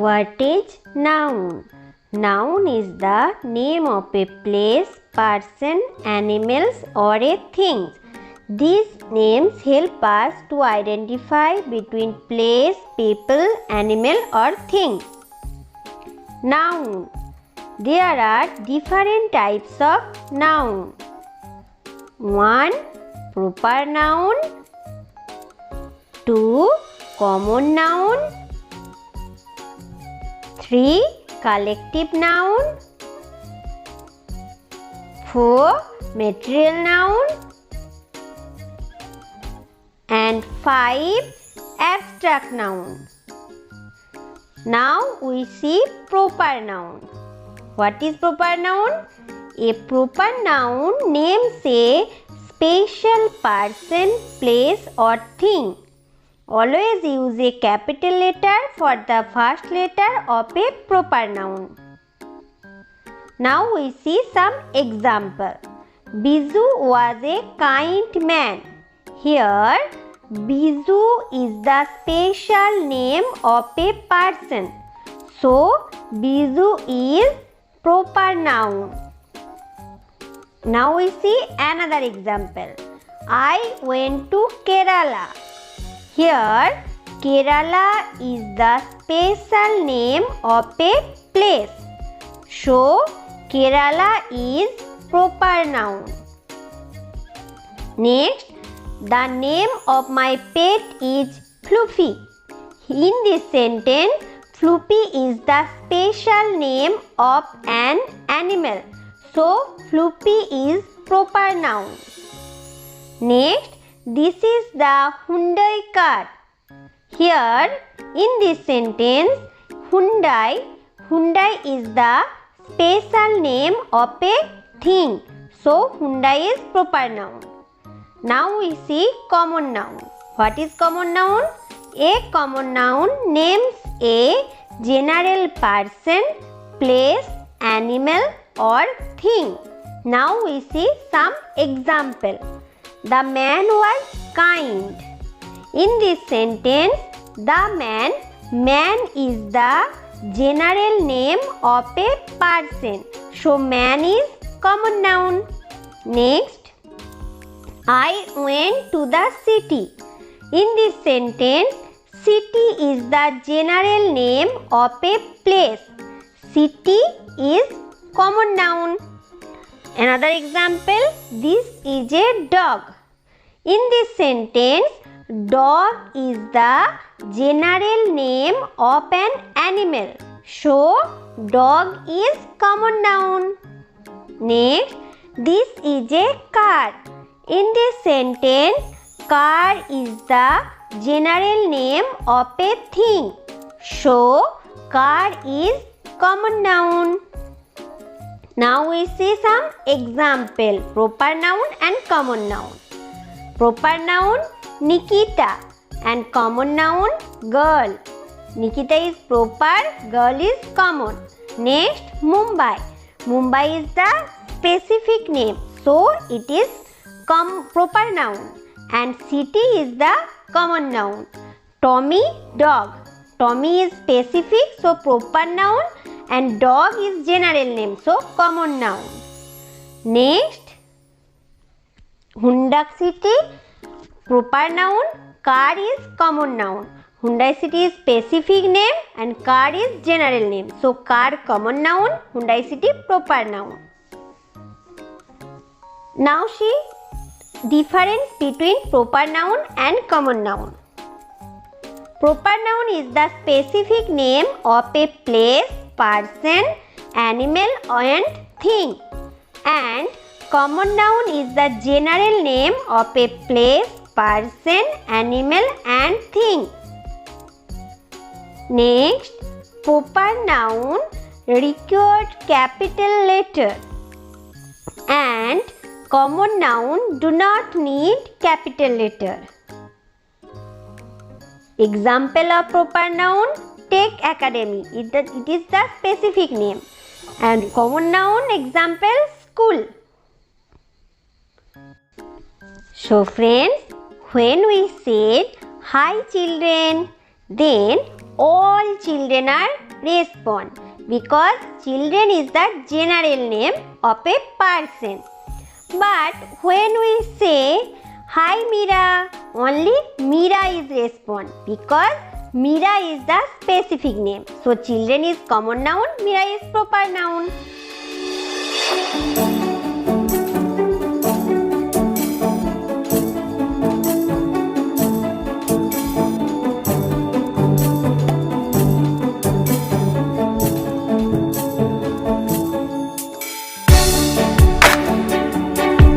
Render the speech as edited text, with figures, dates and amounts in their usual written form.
What is noun? Noun is the name of a place, person, animals or a thing. These names help us to identify between place, people, animal or thing. Noun. There are different types of noun. 1. Proper noun. 2. Common noun. 3. Collective noun. 4. Material noun. And 5. Abstract noun. Now we see proper noun. What is proper noun? A proper noun names a special person, place or thing. Always use a capital letter for the first letter of a proper noun. Now we see some example. Biju was a kind man. Here, Biju is the special name of a person. So, Biju is proper noun. Now we see another example. I went to Kerala. Here, Kerala is the special name of a place. So, Kerala is proper noun. Next, the name of my pet is Fluffy. In this sentence, Fluffy is the special name of an animal. So, Fluffy is proper noun. Next, this is the Hyundai car. Here, in this sentence, Hyundai is the special name of a thing. So, Hyundai is proper noun. Now we see common noun. What is common noun? A common noun names a general person, place, animal or thing. Now we see some example. The man was kind. In this sentence, the man is the general name of a person. So, man is common noun. Next, I went to the city. In this sentence, city is the general name of a place. City is common noun. Another example, this is a dog. In this sentence, dog is the general name of an animal. So, dog is common noun. Next, this is a car. In this sentence, car is the general name of a thing. So, car is common noun. Now we see some example, proper noun and common noun. Proper noun, Nikita, and common noun, girl. Nikita is proper, girl is common. Next, Mumbai. Mumbai is the specific name, so it is proper noun. And city is the common noun. Tommy, dog. Tommy is specific, so proper noun. And dog is general name, so common noun. Next, Hyundai city, proper noun, car is common noun. Hyundai city is specific name and car is general name. So, car common noun, Hyundai city proper noun. Now see difference between proper noun and common noun. Proper noun is the specific name of a place, person, animal and thing. And common noun is the general name of a place, person, animal and thing. Next, proper noun required capital letter and common noun do not need capital letter. Example of proper noun, take academy. It is the specific name. And common noun example, school. So friends, when we said hi children, then all children are respond because children is the general name of a person. But when we say hi Mira, only Mira is respond because Mira is the specific name. So children is common noun, Mira is proper noun.